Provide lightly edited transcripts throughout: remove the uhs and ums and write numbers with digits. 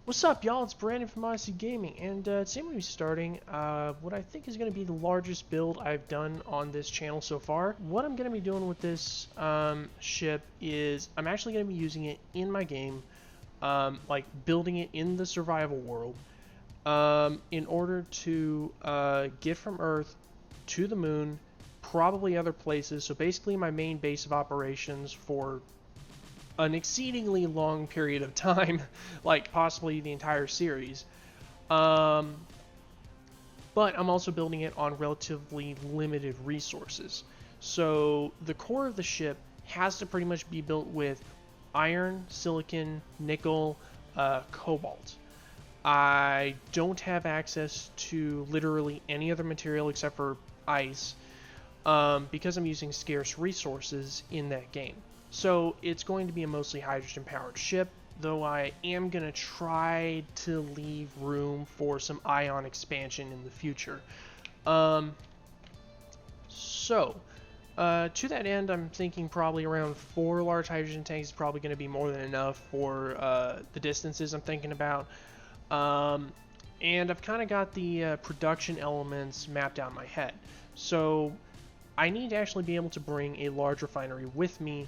What's up, y'all? It's Brandon from Odyssey Gaming, and today I'm going to be starting what I think is going to be the largest build I've done on this channel so far. What I'm going to be doing with this ship is I'm actually going to be using it in my game, like building it in the survival world, in order to get from Earth to the moon, probably other places. So basically my main base of operations for an exceedingly long period of time, like possibly the entire series. But I'm also building it on relatively limited resources. So the core of the ship has to pretty much be built with iron, silicon, nickel, cobalt. I don't have access to literally any other material except for ice, because I'm using scarce resources in that game. So it's going to be a mostly hydrogen-powered ship, though I am going to try to leave room for some ion expansion in the future. To that end, I'm thinking probably around 4 large hydrogen tanks is probably going to be more than enough for the distances I'm thinking about. And I've kind of got the production elements mapped out in my head. So I need to actually be able to bring a large refinery with me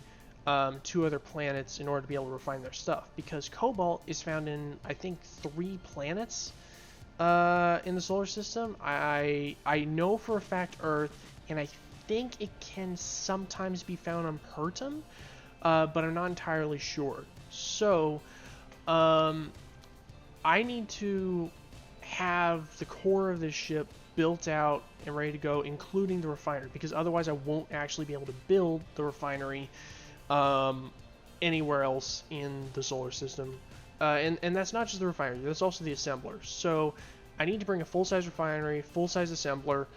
to other planets in order to be able to refine their stuff, because cobalt is found in, I think, 3 planets in the solar system. I know for a fact Earth, and I think it can sometimes be found on Pertum, but I'm not entirely sure. So I need to have the core of this ship built out and ready to go, including the refinery, because otherwise I won't actually be able to build the refinery anywhere else in the solar system. And that's not just the refinery, that's also the assembler. So I need to bring a full-size refinery, full-size assembler,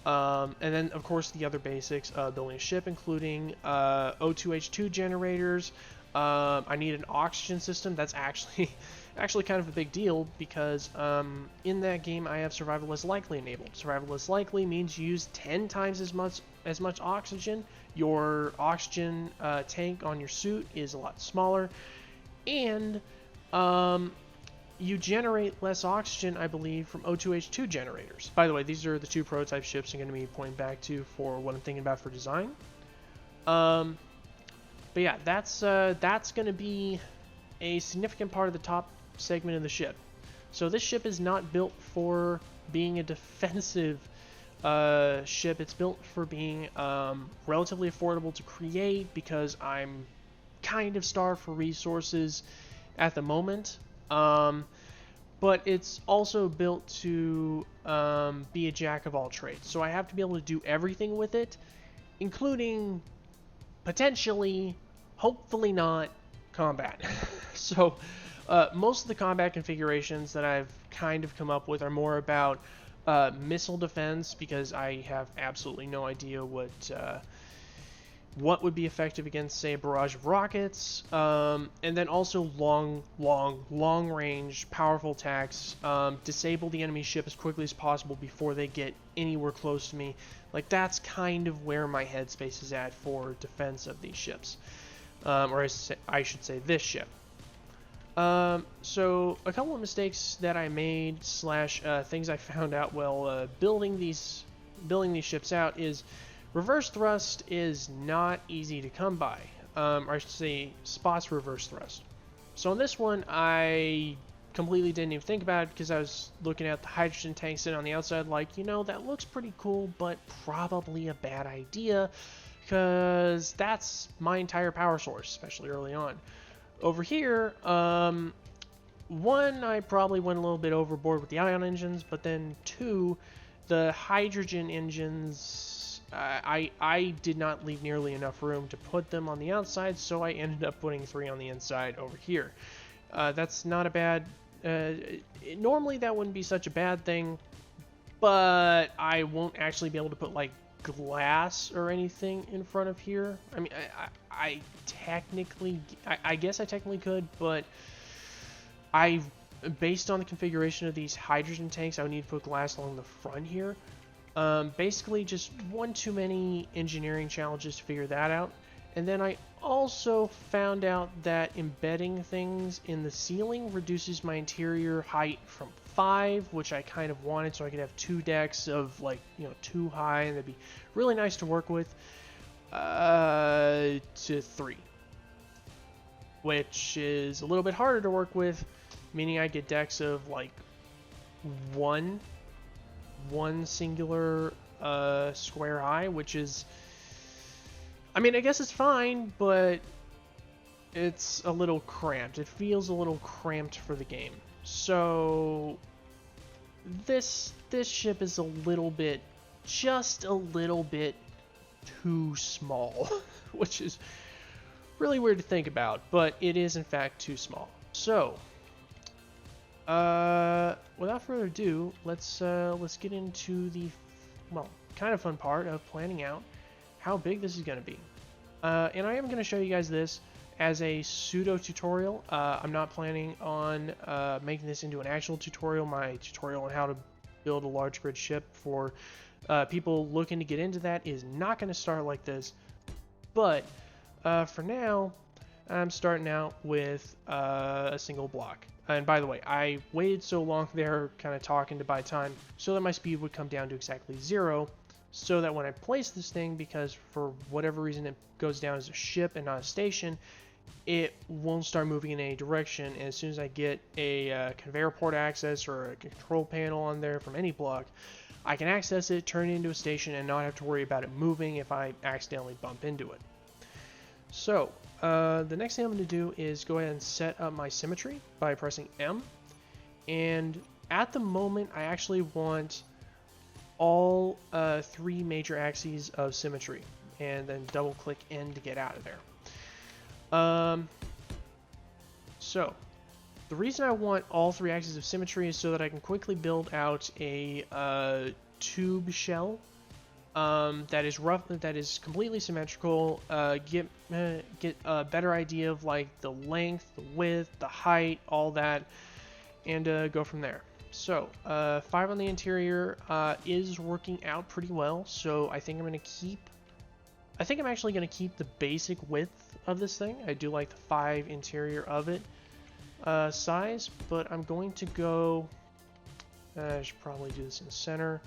and then of course the other basics, building a ship, including O2H2 generators. I need an oxygen system. That's actually kind of a big deal, because in that game I have survival less likely enabled. Survival less likely means you use 10 times as much oxygen. Your oxygen tank on your suit is a lot smaller, and you generate less oxygen, I believe, from O2H2 generators. By the way, these are the 2 prototype ships I'm going to be pointing back to for what I'm thinking about for design. But yeah, that's going to be a significant part of the top segment of the ship. So this ship is not built for being a defensive ship. It's built for being relatively affordable to create, because I'm kind of starved for resources at the moment. But it's also built to be a jack of all trades. So I have to be able to do everything with it, including potentially, hopefully not, combat. So most of the combat configurations that I've kind of come up with are more about missile defense, because I have absolutely no idea what would be effective against, say, a barrage of rockets, and then also long range powerful attacks, disable the enemy ship as quickly as possible before they get anywhere close to me. Like, that's kind of where my headspace is at for defense of these ships, or I should say this ship. So a couple of mistakes that I made / things I found out while building these ships out is reverse thrust is not easy to come by, or I should say spots reverse thrust. So on this one I completely didn't even think about it, because I was looking at the hydrogen tank sitting on the outside like, you know, that looks pretty cool, but probably a bad idea, because that's my entire power source, especially early on. Over here, one, I probably went a little bit overboard with the ion engines, but then 2, the hydrogen engines, I did not leave nearly enough room to put them on the outside, so I ended up putting 3 on the inside over here. That's not a bad, normally that wouldn't be such a bad thing, but I won't actually be able to put like glass or anything in front of here. I mean, I technically, I guess I technically could, but based on the configuration of these hydrogen tanks, I would need to put glass along the front here. Basically just one too many engineering challenges to figure that out. And then I also found out that embedding things in the ceiling reduces my interior height from 5, which I kind of wanted, so I could have 2 decks of, like, 2 high, and that'd be really nice to work with, to 3. Which is a little bit harder to work with, meaning I get decks of, like, one singular square high, which is, I mean, I guess it's fine, but it's a little cramped. It feels a little cramped for the game. So this ship is a little bit, just a little bit too small, which is really weird to think about, but it is in fact too small. So without further ado, let's get into the, well, kind of fun part of planning out how big this is going to be. And I am going to show you guys this as a pseudo tutorial. I'm not planning on making this into an actual tutorial. My tutorial on how to build a large grid ship for people looking to get into that is not going to start like this. But for now, I'm starting out with a single block. And by the way, I waited so long there kind of talking to buy time so that my speed would come down to exactly 0, so that when I place this thing, because for whatever reason it goes down as a ship and not a station, it won't start moving in any direction. And as soon as I get a conveyor port access or a control panel on there from any block, I can access it, turn it into a station, and not have to worry about it moving if I accidentally bump into it. So the next thing I'm going to do is go ahead and set up my symmetry by pressing M. And at the moment, I actually want all 3 major axes of symmetry, and then double click N to get out of there. So the reason I want all 3 axes of symmetry is so that I can quickly build out a tube shell that is completely symmetrical, get a better idea of like the length, the width, the height, all that, and go from there. So 5 on the interior is working out pretty well, so I think I'm actually going to keep the basic width of this thing. I do like the 5 interior of it size, but I'm going to go, I should probably do this in the center.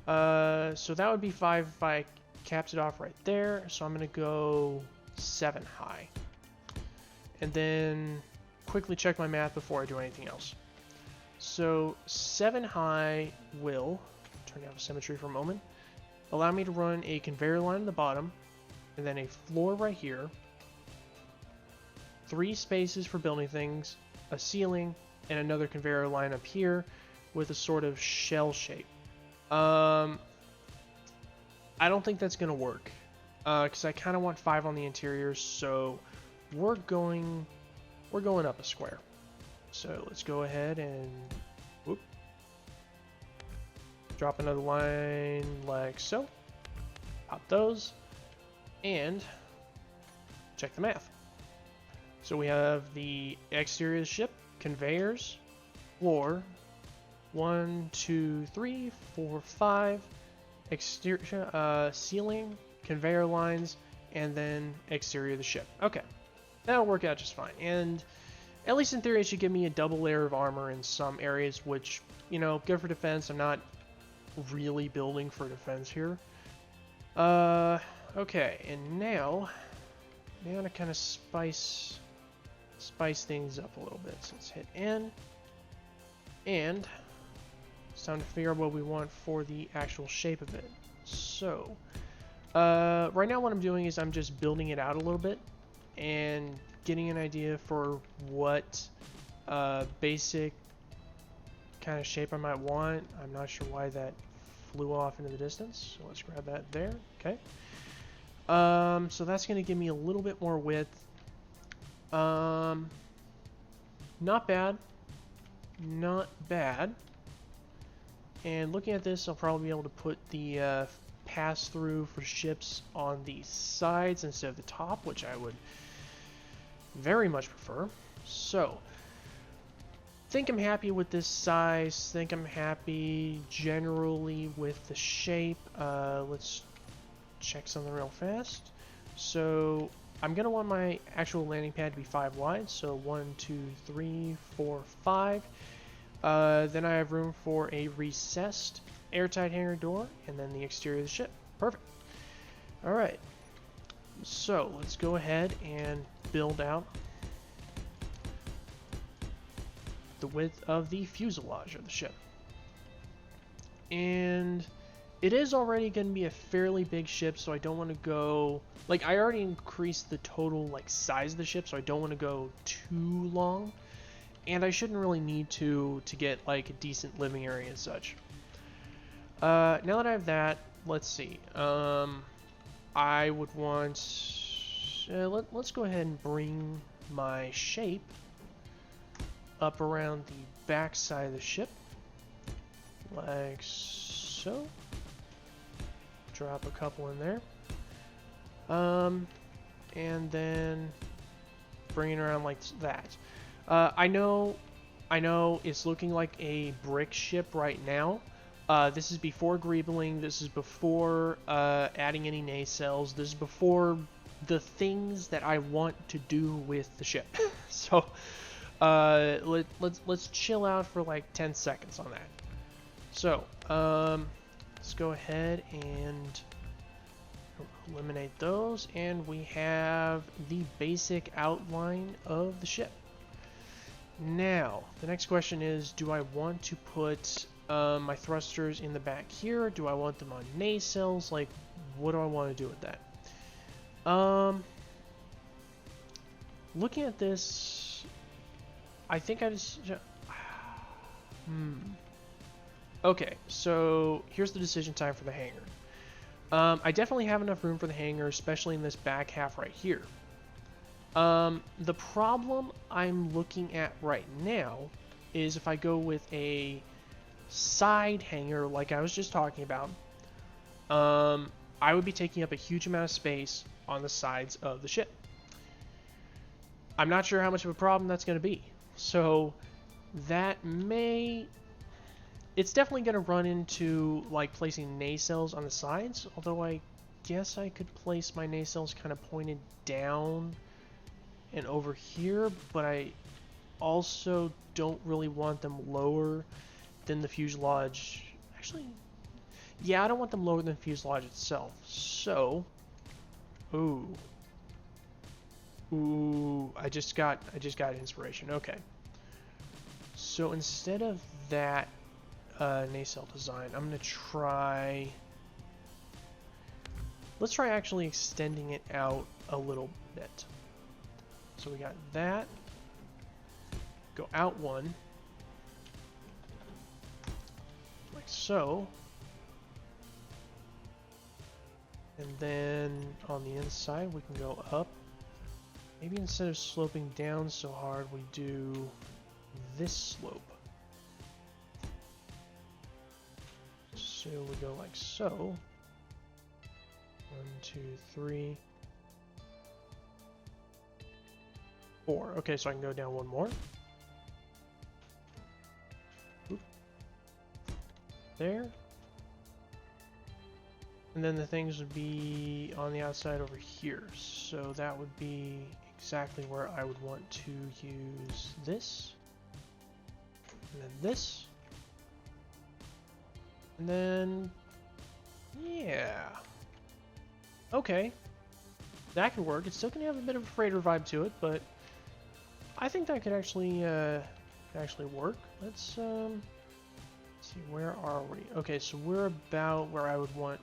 So that would be 5 if I capped it off right there. So I'm going to go 7 high. And then quickly check my math before I do anything else. So 7 high will, turn down the symmetry for a moment, allow me to run a conveyor line at the bottom, and then a floor right here, 3 spaces for building things, a ceiling, and another conveyor line up here with a sort of shell shape. I don't think that's going to work, because I kind of want 5 on the interior, so we're going up a square. So let's go ahead and whoop, drop another line like so, pop those, and check the math. So we have the exterior of the ship, conveyors, floor, 1, 2, 3, 4, 5, exterior, ceiling, conveyor lines, and then exterior of the ship. Okay, that'll work out just fine. And at least in theory, it should give me a double layer of armor in some areas, which, good for defense. I'm not really building for defense here. Okay, and now to kind of spice things up a little bit. So let's hit N, and it's time to figure out what we want for the actual shape of it. So right now what I'm doing is I'm just building it out a little bit and getting an idea for what basic kind of shape I might want. I'm not sure why that flew off into the distance, so let's grab that there. Okay, so that's going to give me a little bit more width. Not bad, and looking at this, I'll probably be able to put the pass-through for ships on the sides instead of the top, which I would very much prefer. So think I'm happy with this size, think I'm happy generally with the shape. Let's check something real fast. So I'm gonna want my actual landing pad to be 5 wide, so 1, 2, 3, 4, 5. Then I have room for a recessed airtight hangar door, and then the exterior of the ship. Perfect. Alright, so let's go ahead and build out the width of the fuselage of the ship. And it is already going to be a fairly big ship, so I don't want to go... Like, I already increased the total, like, size of the ship, so I don't want to go too long. And I shouldn't really need to get, like, a decent living area and such. Now that I have that, let's see. I would want... let's go ahead and bring my shape up around the back side of the ship. Like so. Drop a couple in there. And then bring it around like that. I know it's looking like a brick ship right now. This is before greebling. This is before adding any nacelles. This is before the things that I want to do with the ship. So let's chill out for like 10 seconds on that. So let's go ahead and eliminate those, and we have the basic outline of the ship. Now the next question is, do I want to put my thrusters in the back here? Do I want them on nacelles? Like, what do I want to do with that? Looking at this, I think I just... Okay, so here's the decision time for the hangar. I definitely have enough room for the hangar, especially in this back half right here. The problem I'm looking at right now is if I go with a side hangar like I was just talking about, I would be taking up a huge amount of space on the sides of the ship. I'm not sure how much of a problem that's going to be. So that may... It's definitely going to run into like placing nacelles on the sides, although I guess I could place my nacelles kind of pointed down and over here, but I also don't really want them lower than the fuselage. Actually, yeah, I don't want them lower than the fuselage itself. So, ooh, I just got inspiration. Okay, so instead of that nacelle design, I'm gonna try. Let's try actually extending it out a little bit. So we got that. Go out one, like so. And then on the inside we can go up. Maybe instead of sloping down so hard, we do this slope. So we go like so. 1, 2, 3, 4. Okay, so I can go down one more. Oop. There. And then the things would be on the outside over here. So that would be exactly where I would want to use this. And then this. And then, yeah. Okay. That could work. It's still going to have a bit of a freighter vibe to it, but I think that could actually work. Let's see, where are we? Okay, so we're about where I would want...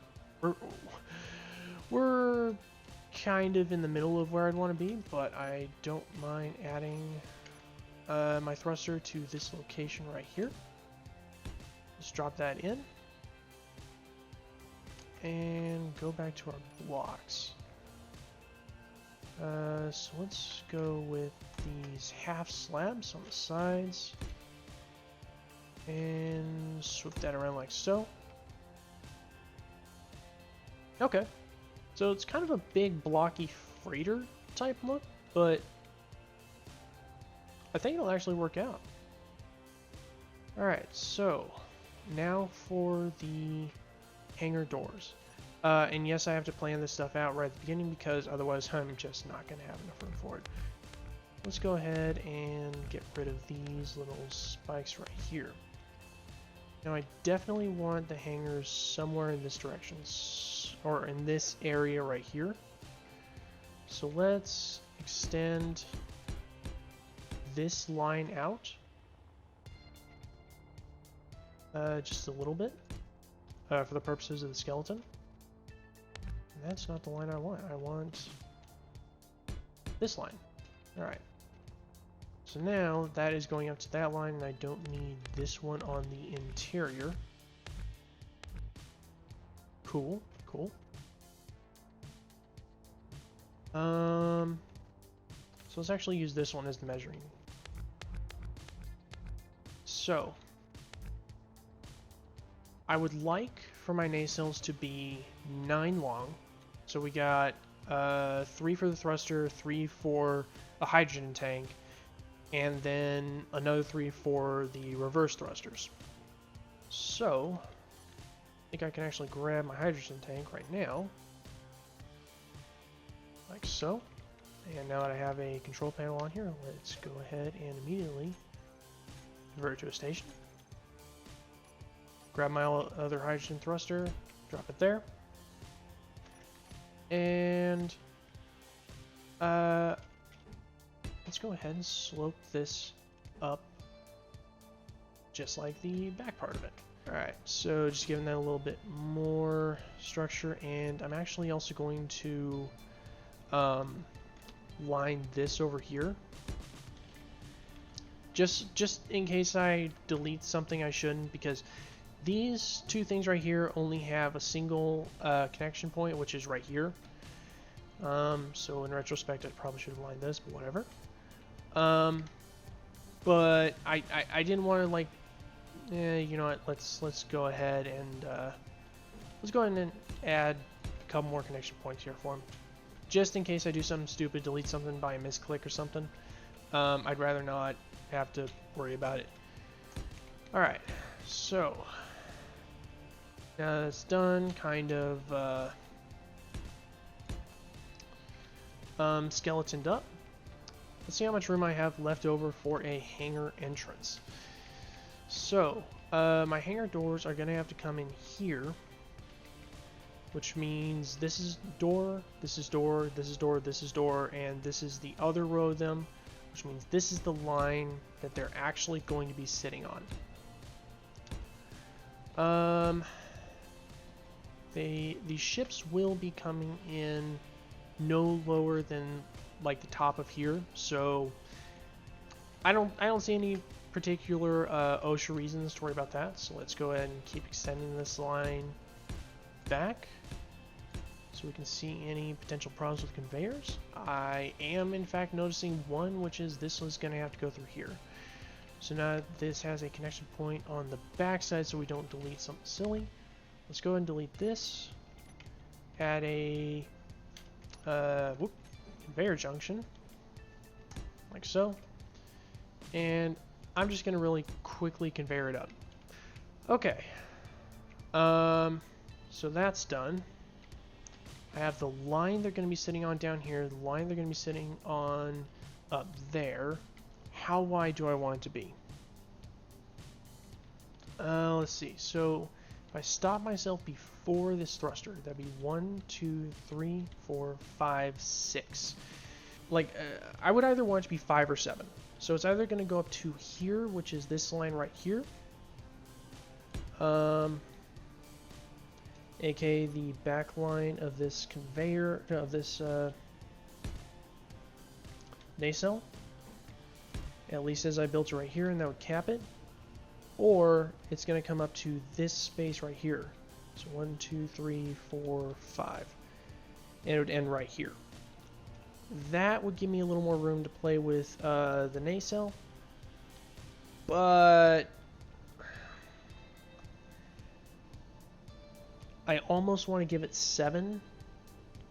We're kind of in the middle of where I'd want to be, but I don't mind adding my thruster to this location right here. Just drop that in. And go back to our blocks. So let's go with these half slabs on the sides. And swoop that around like so. Okay. So it's kind of a big blocky freighter type look, but I think it'll actually work out. Alright, so now for the hangar doors. And yes, I have to plan this stuff out right at the beginning because otherwise I'm just not going to have enough room for it. Let's go ahead and get rid of these little spikes right here. Now I definitely want the hangars somewhere in this direction, or in this area right here. So let's extend this line out just a little bit for the purposes of the skeleton. And that's not the line I want. I want this line. Alright. So now that is going up to that line, and I don't need this one on the interior. Cool, cool. So let's actually use this one as the measuring. So I would like for my nacelles to be 9 long. So we got 3 for the thruster, 3 for a hydrogen tank, and then another 3 for the reverse thrusters. So I think I can actually grab my hydrogen tank right now, like so. And now that I have a control panel on here, let's go ahead and immediately convert it to a station. Grab my other hydrogen thruster, drop it there, and let's go ahead and slope this up just like the back part of it. Alright, so just giving that a little bit more structure, and I'm actually also going to line this over here. Just in case I delete something I shouldn't, because these two things right here only have a single connection point, which is right here. So in retrospect, I probably should have lined this, but whatever. But I didn't want to, like, you know what? Let's go ahead and add a couple more connection points here for him, just in case I do something stupid, delete something by a misclick or something. I'd rather not have to worry about it. All right, so now that's done, kind of skeletoned up. Let's see how much room I have left over for a hangar entrance. So my hangar doors are gonna have to come in here, which means this is door, this is door, this is door, this is door, and this is the other row of them, which means this is the line that they're actually going to be sitting on. The ships will be coming in no lower than like the top of here, so I don't see any particular OSHA reasons to worry about that. So let's go ahead and keep extending this line back so we can see any potential problems with conveyors. I am in fact noticing one, which is this one's going to have to go through here. So now this has a connection point on the back side, so we don't delete something silly. Let's go ahead and delete this. Add a conveyor junction, like so. And I'm just going to really quickly conveyor it up. Okay. So that's done. I have the line they're going to be sitting on down here, the line they're going to be sitting on up there. How wide do I want it to be? Let's see. So if I stop myself before this thruster, that'd be 1, 2, 3, 4, 5, 6. Like, I would either want it to be 5 or 7. So it's either going to go up to here, which is this line right here, aka the back line of this conveyor, of this nacelle, at least as I built it right here, and that would cap it. Or it's going to come up to this space right here. So 1, 2, 3, 4, 5. And it would end right here. That would give me a little more room to play with the nacelle. But I almost want to give it 7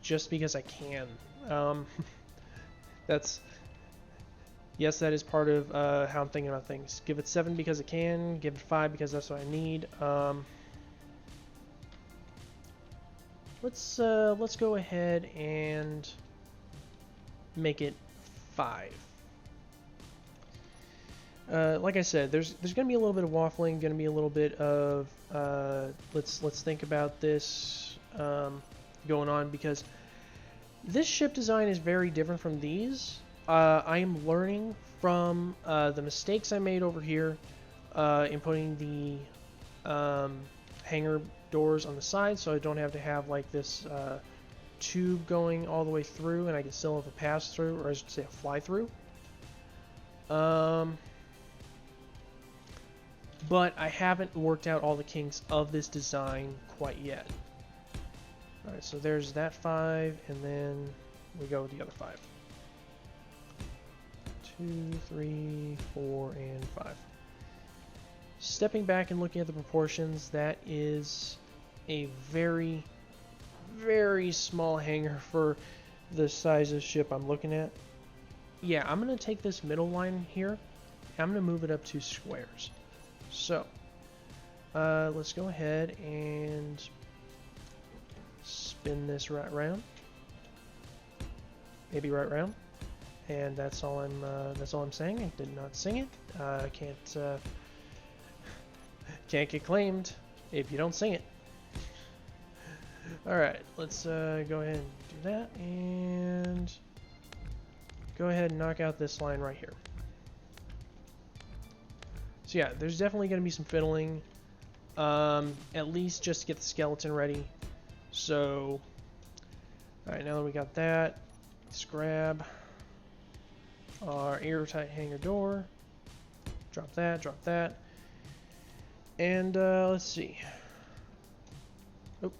just because I can. Yes, that is part of how I'm thinking about things. Give it 7 because it can, give it 5 because that's what I need. let's go ahead and make it 5. Like I said, there's going to be a little bit of waffling, going to be a little bit of let's think about this going on, because this ship design is very different from these. I am learning from the mistakes I made over here in putting the hangar doors on the side, so I don't have to have like this tube going all the way through, and I can still have a pass through, or I should say a fly through. But I haven't worked out all the kinks of this design quite yet. Alright, so there's that 5, and then we go with the other 5. 2, 3, 4, and 5. Stepping back and looking at the proportions, that is a very, very small hangar for the size of ship I'm looking at. Yeah, I'm going to take this middle line here. I'm going to move it up to squares. So, let's go ahead and spin this right round. Maybe right round. And that's all I'm saying. I did not sing it. Can't get claimed if you don't sing it. Alright, let's go ahead and do that, and go ahead and knock out this line right here. So yeah, there's definitely going to be some fiddling, at least just to get the skeleton ready. So, alright, now that we got that, let's grab our airtight hangar door, drop that, and let's see. Oh, I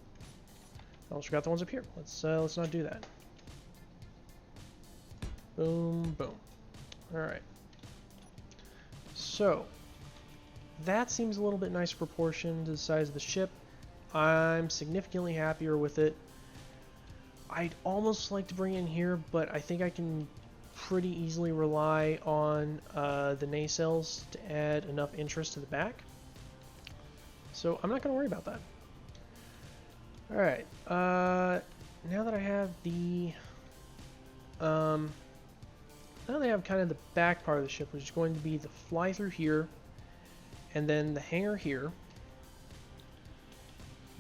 almost forgot the ones up here. Let's not do that. Boom, boom. Alright. So, that seems a little bit nicer proportion to the size of the ship. I'm significantly happier with it. I'd almost like to bring it in here, but I think I can pretty easily rely on the nacelles to add enough interest to the back. So I'm not going to worry about that. Alright, now that I have the now that I have kind of the back part of the ship, which is going to be the fly through here, and then the hangar here.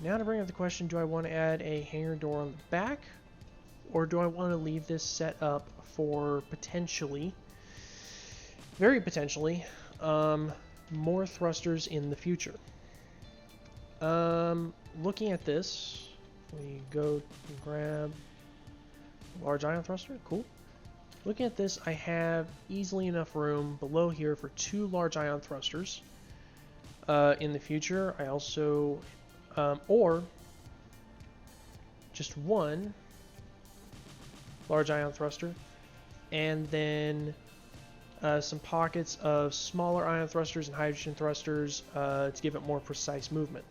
Now to bring up the question, do I want to add a hangar door on the back, or do I want to leave this set up for potentially, very potentially, more thrusters in the future? Looking at this, we go and grab a large ion thruster, cool. Looking at this, I have easily enough room below here for 2 large ion thrusters. In the future, I also, or just 1 large ion thruster, and then some pockets of smaller ion thrusters and hydrogen thrusters to give it more precise movement.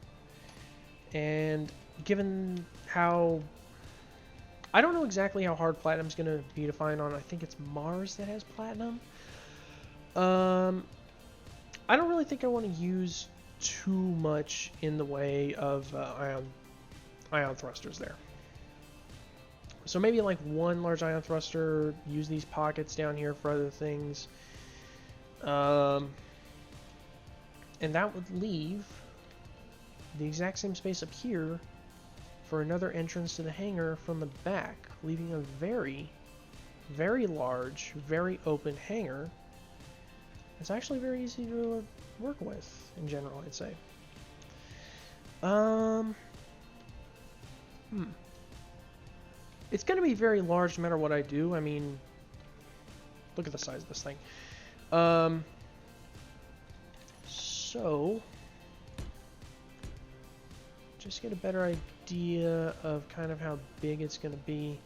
And given how, I don't know exactly how hard platinum's going to be to find on, I think it's Mars that has platinum. I don't really think I want to use too much in the way of ion thrusters there. So maybe like 1 large ion thruster, use these pockets down here for other things. And that would leave the exact same space up here for another entrance to the hangar from the back, leaving a very, very large, very open hangar. It's actually very easy to work with, in general, I'd say. It's going to be very large no matter what I do. I mean, look at the size of this thing. So, just get a better idea of kind of how big it's going to be.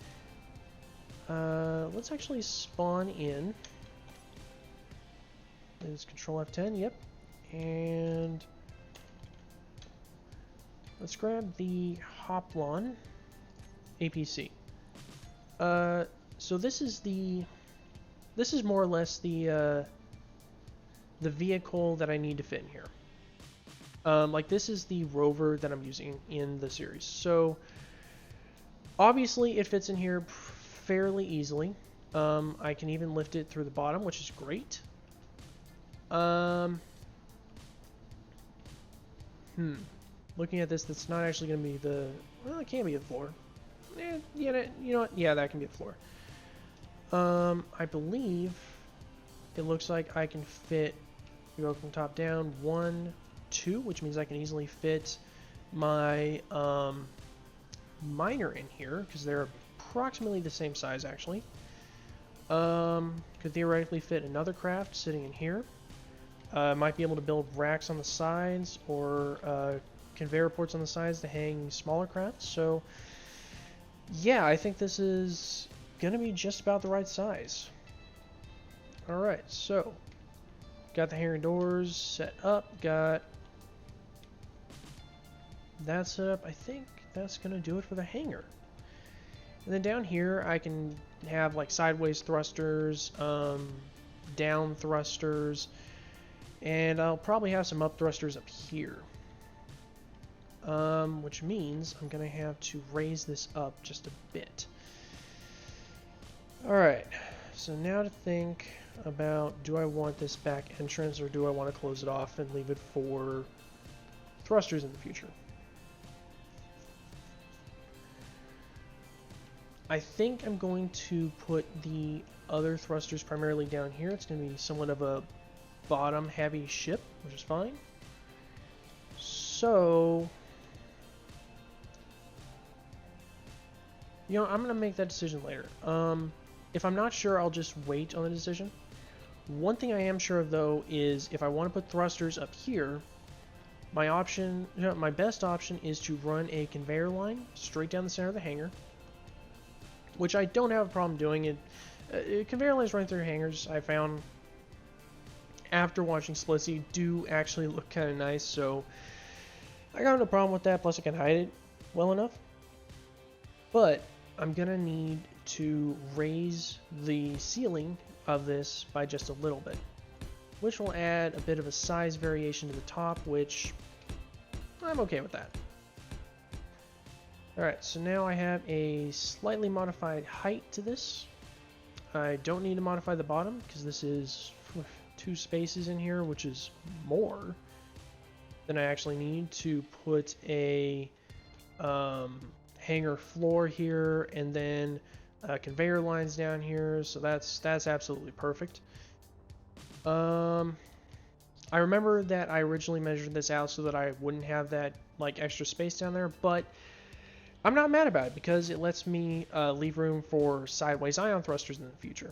Let's actually spawn in. Is Control F10, yep. And let's grab the Hoplon APC. So this is more or less the vehicle that I need to fit in here. Like this is the rover that I'm using in the series. So Obviously, it fits in here fairly easily. I can even lift it through the bottom, which is great. Looking at this, that's not actually going to be the... Well, it can be the floor. Yeah, you know what? Yeah, that can be the floor. I believe it looks like I can fit, you go from top down, 1, 2, which means I can easily fit my miner in here, because they're approximately the same size, actually. Could theoretically fit another craft sitting in here. Might be able to build racks on the sides, or conveyor ports on the sides to hang smaller crafts. So, yeah, I think this is going to be just about the right size. Alright, so, got the hangar doors set up, got that set up. I think that's going to do it for the hangar. And then down here, I can have like sideways thrusters, down thrusters, and I'll probably have some up thrusters up here. Which means I'm going to have to raise this up just a bit. Alright, so now to think about, do I want this back entrance or do I want to close it off and leave it for thrusters in the future? I think I'm going to put the other thrusters primarily down here. It's going to be somewhat of a bottom heavy ship, which is fine. So, you know, I'm going to make that decision later. If I'm not sure, I'll just wait on the decision. One thing I am sure of, though, is if I want to put thrusters up here, my best option is to run a conveyor line straight down the center of the hangar, which I don't have a problem doing. Conveyor lines running through hangars, I found, after watching Splitsy, do actually look kind of nice, so I got no problem with that, plus I can hide it well enough. But I'm going to need to raise the ceiling of this by just a little bit, which will add a bit of a size variation to the top, which I'm okay with that. Alright, so now I have a slightly modified height to this. I don't need to modify the bottom because this is 2 spaces in here, which is more than I actually need to put a hangar floor here and then conveyor lines down here. So that's absolutely perfect. I remember that I originally measured this out so that I wouldn't have that like extra space down there, but I'm not mad about it because it lets me leave room for sideways ion thrusters in the future.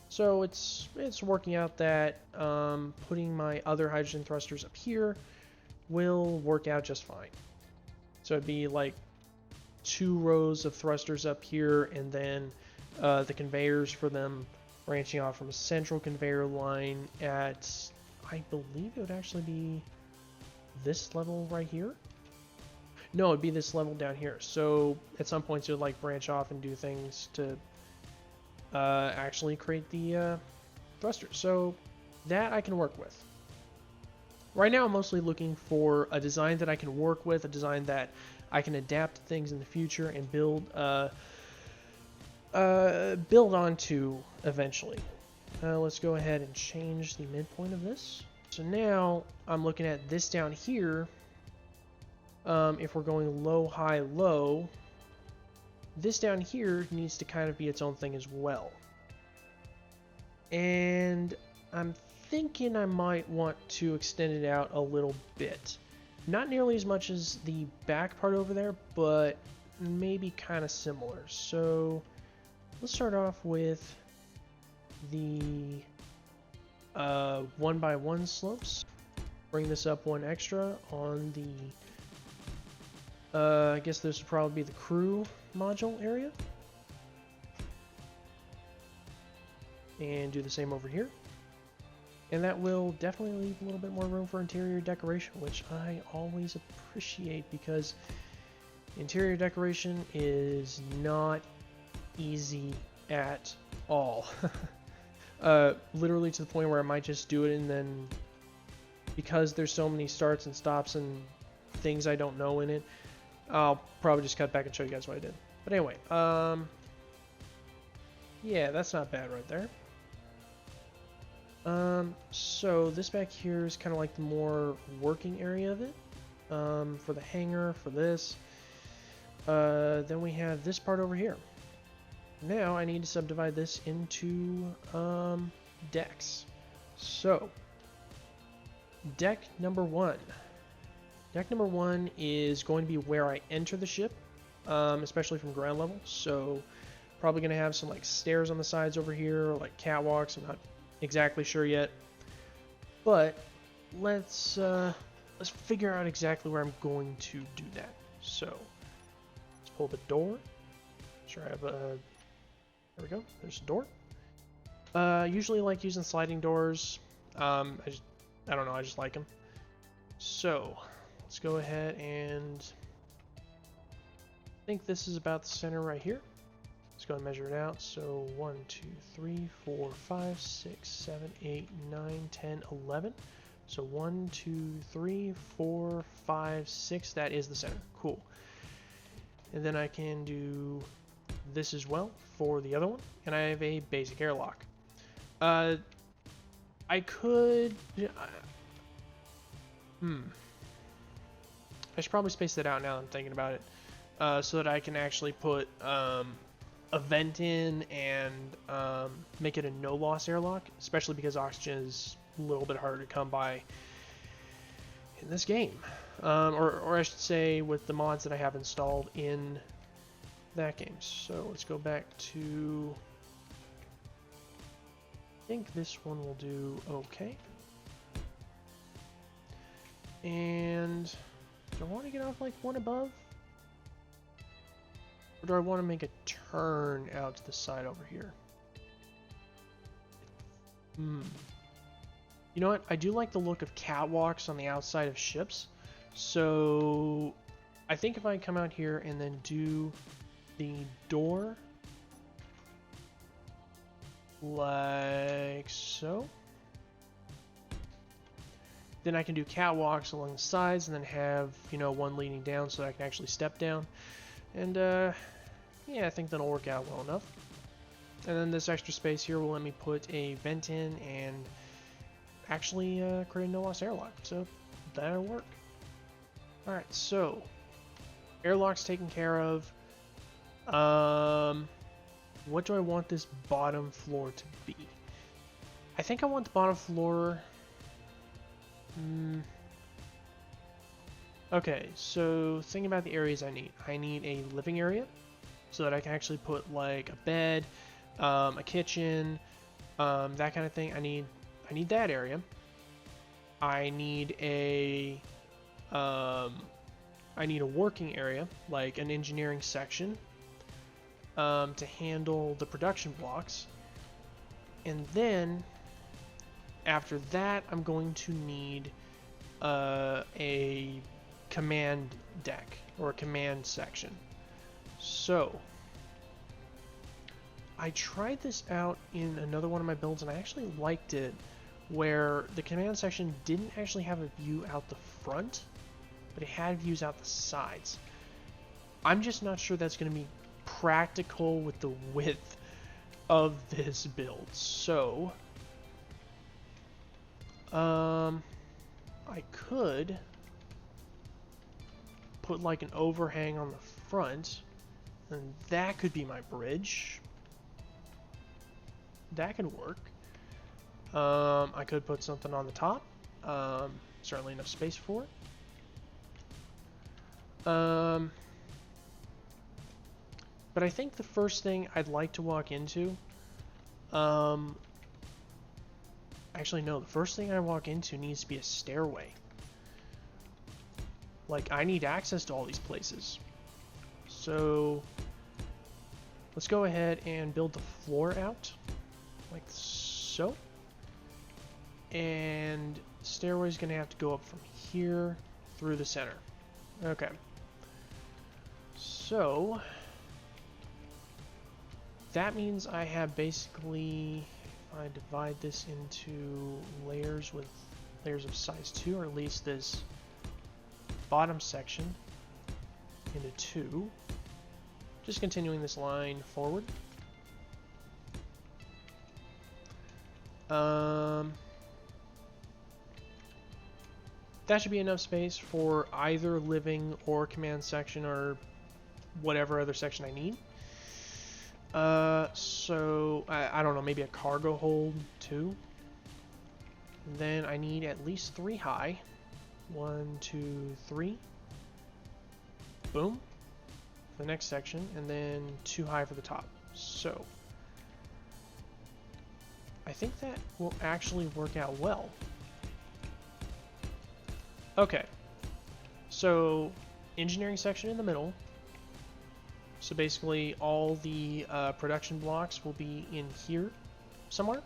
So it's working out that putting my other hydrogen thrusters up here will work out just fine. So it'd be like 2 rows of thrusters up here, and then the conveyors for them branching off from a central conveyor line at, I believe it would actually be this level right here. No, it'd be this level down here. So at some points it would like branch off and do things to actually create the thrusters. So that I can work with. Right now I'm mostly looking for a design that I can work with, a design that I can adapt to things in the future and build onto eventually. Let's go ahead and change the midpoint of this. So now I'm looking at this down here. If we're going low, high, low, this down here needs to kind of be its own thing as well. And I'm thinking I might want to extend it out a little bit. Not nearly as much as the back part over there, but maybe kind of similar. So let's start off with the 1x1 slopes. Bring this up 1 extra on the I guess this would probably be the crew module area. And do the same over here. And that will definitely leave a little bit more room for interior decoration, which I always appreciate because interior decoration is not easy at all. Literally to the point where I might just do it and then, because there's so many starts and stops and things I don't know in it, I'll probably just cut back and show you guys what I did. But anyway, yeah, that's not bad right there. So this back here is kind of like the more working area of it. For the hangar, for this. Then we have this part over here. Now I need to subdivide this into decks. So deck number one. Deck number one is going to be where I enter the ship, especially from ground level. So probably going to have some like stairs on the sides over here, or like catwalks. I'm not exactly sure yet, but let's figure out exactly where I'm going to do that. So let's pull the door. Sure, I have a. There we go. There's a door. Usually like using sliding doors. I don't know. I just like them. So let's go ahead and I think this is about the center right here. Let's go and measure it out. So 1, 2, 3, 4, 5, 6, 7, 8, 9, 10, 11. So 1, 2, 3, 4, 5, 6. That is the center. Cool. And then I can do this as well for the other one. And I have a basic airlock. I could... I should probably space that out now that I'm thinking about it. So that I can actually put a vent in and make it a no-loss airlock, especially because oxygen is a little bit harder to come by in this game. Or I should say with the mods that I have installed in that game. So let's go back to... I think this one will do okay. And do I want to get off like one above? Or do I want to make a turn out to the side over here? You know what? I do like the look of catwalks on the outside of ships. So I think if I come out here and then do the door like so, then I can do catwalks along the sides and then have, you know, one leading down so that I can actually step down. And yeah, I think that'll work out well enough. And then this extra space here will let me put a vent in and actually create a no-loss airlock. So that'll work. Alright, so airlock's taken care of. What do I want this bottom floor to be? I think I want the bottom floor... Okay, so thinking about the areas I need a living area so that I can actually put like a bed, a kitchen, that kind of thing. I need that area. I need a working area, like an engineering section, to handle the production blocks. And then after that, I'm going to need a command deck or a command section. So I tried this out in another one of my builds and I actually liked it, where the command section didn't actually have a view out the front, but it had views out the sides. I'm just not sure that's going to be practical with the width of this build. So I could put like an overhang on the front, and that could be my bridge. That could work. I could put something on the top. Certainly enough space for it. But I think the first thing I'd like to walk into, actually no, the first thing I walk into needs to be a stairway. Like, I need access to all these places. So let's go ahead and build the floor out like so. And stairway's gonna have to go up from here through the center. Okay. So that means I have basically, if I divide this into layers with layers of size 2, or at least this bottom section into 2, just continuing this line forward. That should be enough space for either living or command section or whatever other section I need. So I don't know, maybe a cargo hold too. Then I need at least 3 high. 1, 2, 3. Boom. For the next section, and then 2 high for the top. So I think that will actually work out well. Okay. So engineering section in the middle. So basically all the production blocks will be in here somewhere.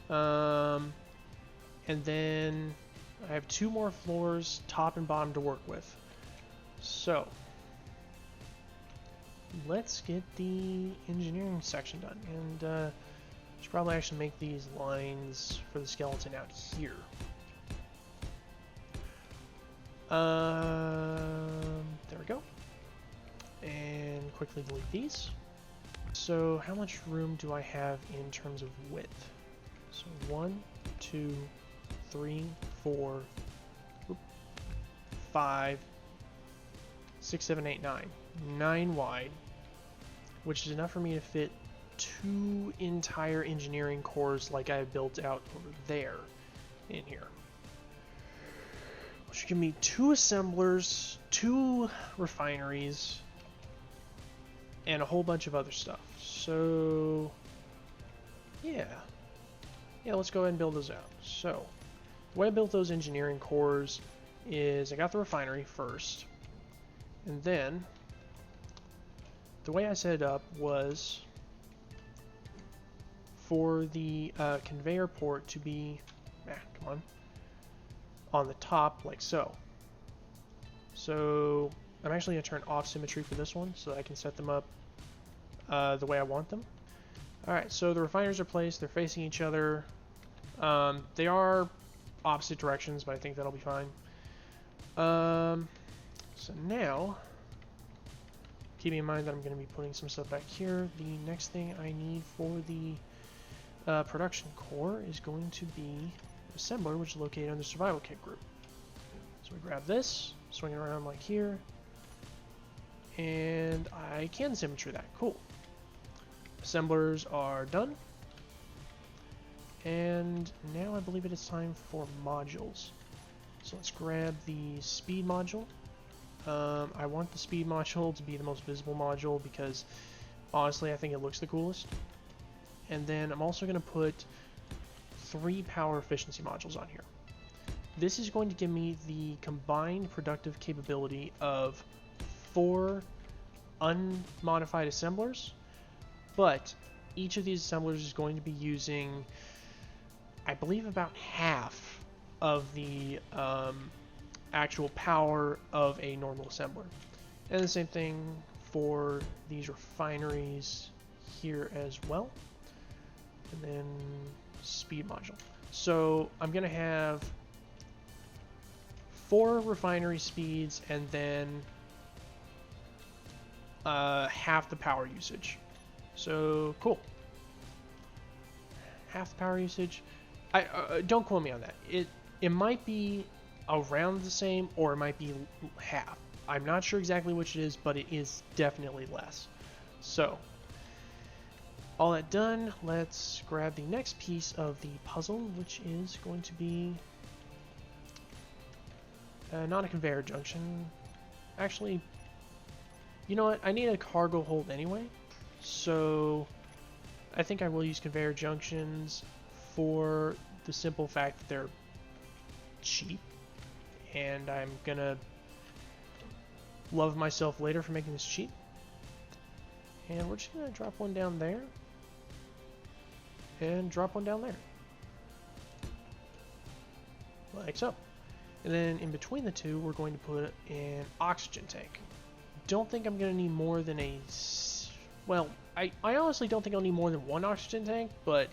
And then I have 2 more floors, top and bottom, to work with. So let's get the engineering section done. And should probably actually make these lines for the skeleton out here. There we go. And quickly delete these. So how much room do I have in terms of width? So 1, 2, 3, 4, 5, 6, 7, 8, 9. 9 wide, which is enough for me to fit 2 entire engineering cores like I built out over there in here. Which give me 2 assemblers, 2 refineries, and a whole bunch of other stuff. So yeah, let's go ahead and build those out. So the way I built those engineering cores is I got the refinery first, and then the way I set it up was for the conveyor port to be on the top, like so. So I'm actually going to turn off symmetry for this one so I can set them up the way I want them. Alright, so the refiners are placed, they're facing each other. They are opposite directions, but I think that'll be fine. So now, keeping in mind that I'm going to be putting some stuff back here, the next thing I need for the production core is going to be assembler, which is located on the survival kit group. So we grab this, swing it around like here, and I can symmetry that. Cool. Assemblers are done, and now I believe it is time for modules. So let's grab the speed module. I want the speed module to be the most visible module because honestly I think it looks the coolest. And then I'm also going to put 3 power efficiency modules on here. This is going to give me the combined productive capability of 4 unmodified assemblers, but each of these assemblers is going to be using, I believe, about half of the actual power of a normal assembler. And the same thing for these refineries here as well. And then speed module. So I'm going to have 4 refinery speeds and then half the power usage. So cool. Half the power usage. Don't quote me on that. It might be around the same, or it might be half. I'm not sure exactly which it is, but it is definitely less. So all that done, let's grab the next piece of the puzzle, which is going to be not a conveyor junction. Actually, you know what? I need a cargo hold anyway, so I think I will use conveyor junctions for the simple fact that they're cheap, and I'm gonna love myself later for making this cheap. And we're just gonna drop one down there and drop one down there, like so. And then in between the two, we're going to put an oxygen tank. Don't think I'm gonna need more than a, well, I honestly don't think I'll need more than 1 oxygen tank, but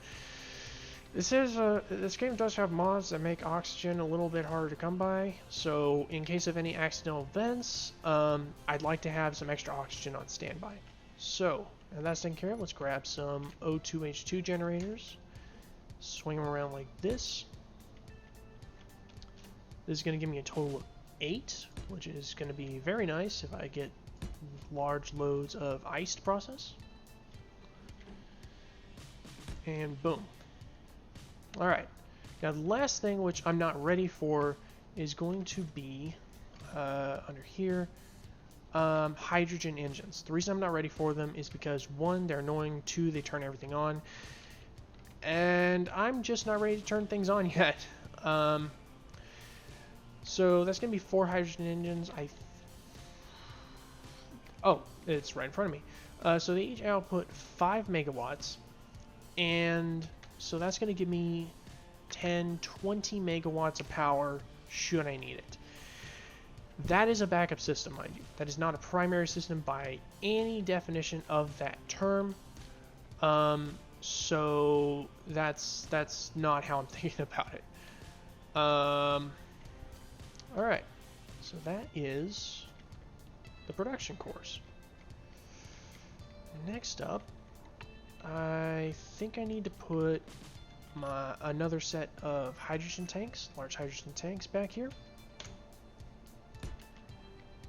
This game does have mods that make oxygen a little bit harder to come by, so in case of any accidental events, I'd like to have some extra oxygen on standby. So, and that's taken care of, let's grab some O2H2 generators, swing them around like this. This is going to give me a total of 8, which is going to be very nice if I get large loads of ice to process. And boom. Alright, now the last thing which I'm not ready for is going to be, under here, hydrogen engines. The reason I'm not ready for them is because 1, they're annoying, 2, they turn everything on, and I'm just not ready to turn things on yet. So that's going to be 4 hydrogen engines. Oh, it's right in front of me. So they each output 5 megawatts, and so that's going to give me 10, 20 megawatts of power should I need it. That is a backup system, mind you. That is not a primary system by any definition of that term. So that's not how I'm thinking about it. Alright, so that is the production cores. Next up, I think I need to put another set of hydrogen tanks, large hydrogen tanks back here.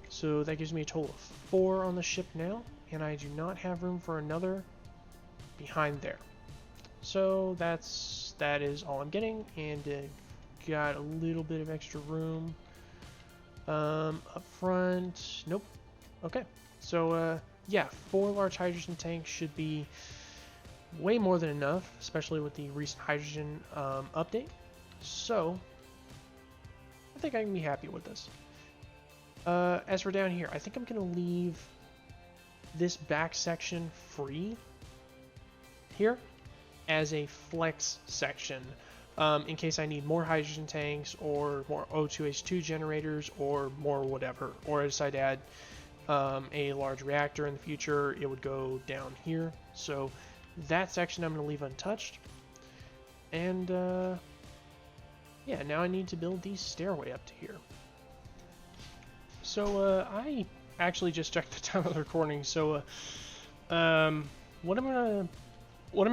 So that gives me a total of 4 on the ship now, and I do not have room for another behind there. So that is all I'm getting, and got a little bit of extra room up front. Nope. Okay. So yeah, 4 large hydrogen tanks should be way more than enough, especially with the recent hydrogen update. So I think I can be happy with this. As for down here, I think I'm going to leave this back section free here as a flex section in case I need more hydrogen tanks or more O2H2 generators or more whatever, or I decide to add a large reactor in the future. It would go down here. So that section I'm going to leave untouched. And yeah, now I need to build the stairway up to here. So I actually just checked the time of the recording. So what I'm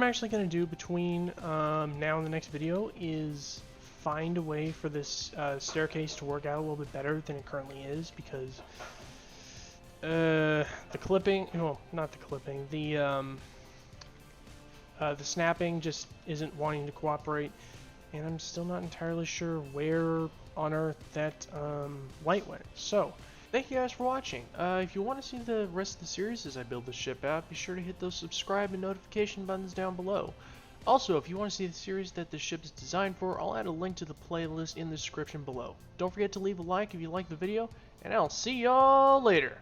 actually gonna do between now and the next video is find a way for this staircase to work out a little bit better than it currently is, because the clipping, well, not the clipping, the snapping just isn't wanting to cooperate, and I'm still not entirely sure where on earth that light went. So thank you guys for watching. If you want to see the rest of the series as I build this ship out, be sure to hit those subscribe and notification buttons down below. Also, if you want to see the series that this ship is designed for, I'll add a link to the playlist in the description below. Don't forget to leave a like if you like the video, and I'll see y'all later.